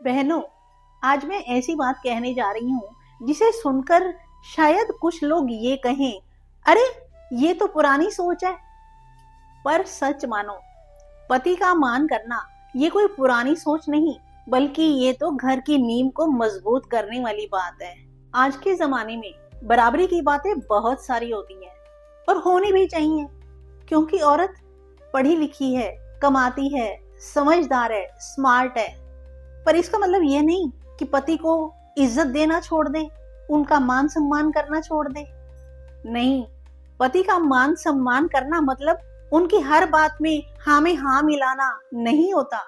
बहनों, आज मैं ऐसी बात कहने जा रही हूँ जिसे सुनकर शायद कुछ लोग ये कहें, अरे ये तो पुरानी सोच है। पर सच मानो, पति का मान करना ये कोई पुरानी सोच नहीं, बल्कि ये तो घर की नींव को मजबूत करने वाली बात है। आज के जमाने में बराबरी की बातें बहुत सारी होती हैं और होनी भी चाहिए, क्योंकि औरत पढ़ी लिखी है, कमाती है, समझदार है, स्मार्ट है। पर इसका मतलब ये नहीं कि पति को इज्जत देना छोड़ दे, उनका मान सम्मान करना छोड़ दे। नहीं, पति का मान सम्मान करना मतलब उनकी हर बात में हाँ में हाँ मिलाना नहीं होता।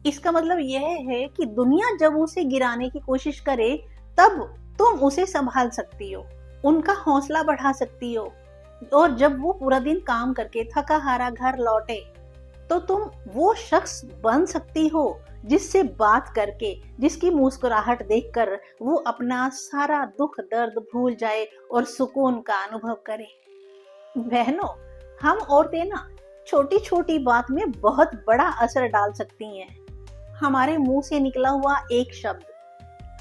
इसका मतलब यह है कि दुनिया जब उसे गिराने की कोशिश करे, तब तुम उसे संभाल सकती हो, उनका हौसला बढ़ा सकती हो। और जब वो पूरा दिन काम करके थका हारा घर लौटे, तो तुम वो शख्स बन सकती हो जिससे बात करके, जिसकी मुस्कुराहट देखकर वो अपना सारा दुख दर्द भूल जाए और सुकून का अनुभव करे। बहनों, हम औरतें ना छोटी छोटी बात में बहुत बड़ा असर डाल सकती हैं। हमारे मुंह से निकला हुआ एक शब्द,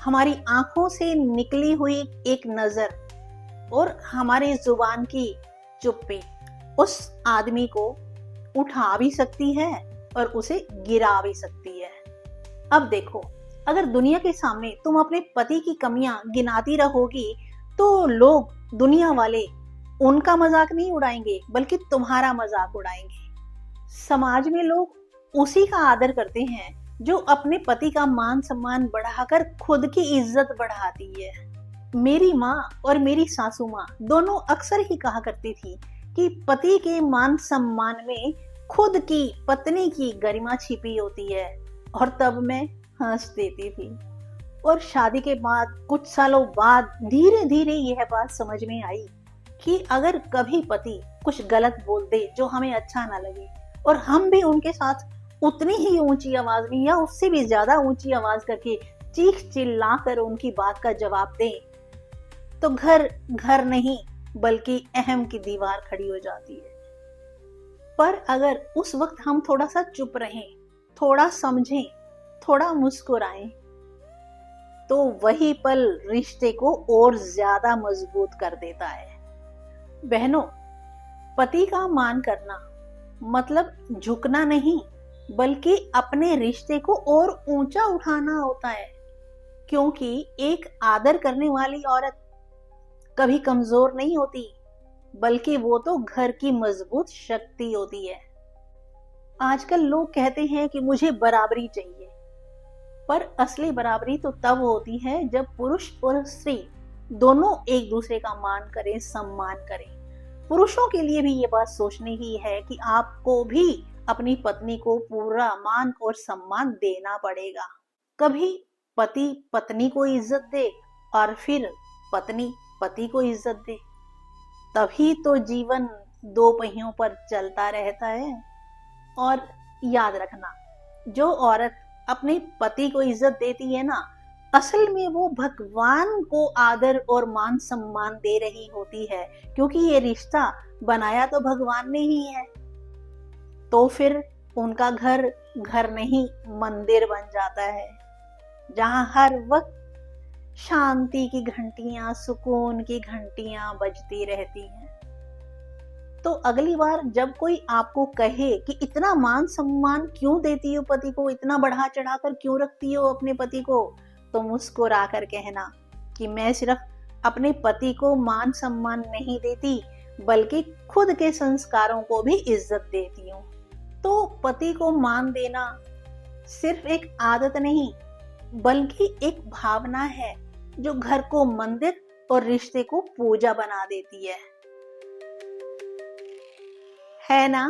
हमारी आंखों से निकली हुई एक नजर और हमारे जुबान की चुप्पी उस आदमी को उठा भी सकती है और उसे गिरा भी सकती है। अब देखो, अगर दुनिया के सामने तुम अपने पति की कमियां गिनाती रहोगी, तो लोग, दुनिया वाले, उनका मजाक नहीं उड़ाएंगे बल्कि तुम्हारा मजाक उड़ाएंगे। समाज में लोग उसी का आदर करते हैं जो अपने पति का मान सम्मान बढ़ाकर खुद की इज्जत बढ़ाती है। मेरी माँ और मेरी सासू माँ दोनों अक्सर ही कहा करती थी कि पति के मान सम्मान में खुद की पत्नी की गरिमा छिपी होती है, और तब मैं हंस देती थी। और शादी के बाद कुछ सालों बाद धीरे धीरे यह बात समझ में आई कि अगर कभी पति कुछ गलत बोल दे जो हमें अच्छा ना लगे, और हम भी उनके साथ उतनी ही ऊंची आवाज में या उससे भी ज्यादा ऊंची आवाज करके चीख चिल्ला कर उनकी बात का जवाब दें, तो घर घर नहीं बल्कि अहम की दीवार खड़ी हो जाती है। पर अगर उस वक्त हम थोड़ा सा चुप रहें, थोड़ा समझें, थोड़ा मुस्कुराएं, तो वही पल रिश्ते को और ज्यादा मजबूत कर देता है। बहनों, पति का मान करना मतलब झुकना नहीं, बल्कि अपने रिश्ते को और ऊंचा उठाना होता है। क्योंकि एक आदर करने वाली औरत कभी कमजोर नहीं होती, बल्कि वो तो घर की मजबूत शक्ति होती है। आजकल लोग कहते हैं कि मुझे बराबरी चाहिए, पर असली बराबरी तो तब होती है जब पुरुष और स्त्री दोनों एक दूसरे का मान करें, सम्मान करें। पुरुषों के लिए भी ये बात सोचनी ही है कि आपको भी अपनी पत्नी को पूरा मान और सम्मान देना पड़ेगा। कभी पति पत्नी को इज्जत दे और फिर पत्नी पति को इज्जत दे, तभी तो जीवन दो पहियों पर चलता रहता है। और याद रखना, जो औरत अपने पति को इज्जत देती है ना, असल में वो भगवान को आदर और मान सम्मान दे रही होती है, क्योंकि ये रिश्ता बनाया तो भगवान ने ही है। तो फिर उनका घर घर नहीं मंदिर बन जाता है, जहां हर वक्त शांति की घंटियां, सुकून की घंटियां बजती रहती हैं। तो अगली बार जब कोई आपको कहे कि इतना मान सम्मान क्यों देती हो पति को, इतना बढ़ा चढ़ाकर क्यों रखती हो अपने पति को, तो मुस्कुरा कर कहना कि मैं सिर्फ अपने पति को मान सम्मान नहीं देती, बल्कि खुद के संस्कारों को भी इज्जत देती हूँ। तो पति को मान देना सिर्फ एक आदत नहीं, बल्कि एक भावना है जो घर को मंदिर और रिश्ते को पूजा बना देती है ना?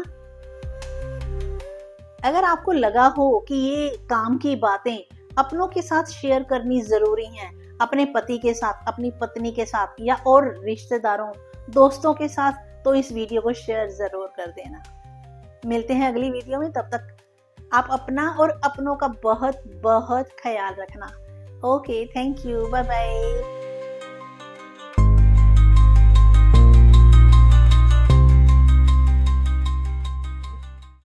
अगर आपको लगा हो कि ये काम की बातें अपनों के साथ शेयर करनी जरूरी हैं, अपने पति के साथ, अपनी पत्नी के साथ या और रिश्तेदारों, दोस्तों के साथ, तो इस वीडियो को शेयर जरूर कर देना। मिलते हैं अगली वीडियो में, तब तक आप अपना और अपनों का बहुत बहुत ख्याल रखना। Okay, thank you, bye bye.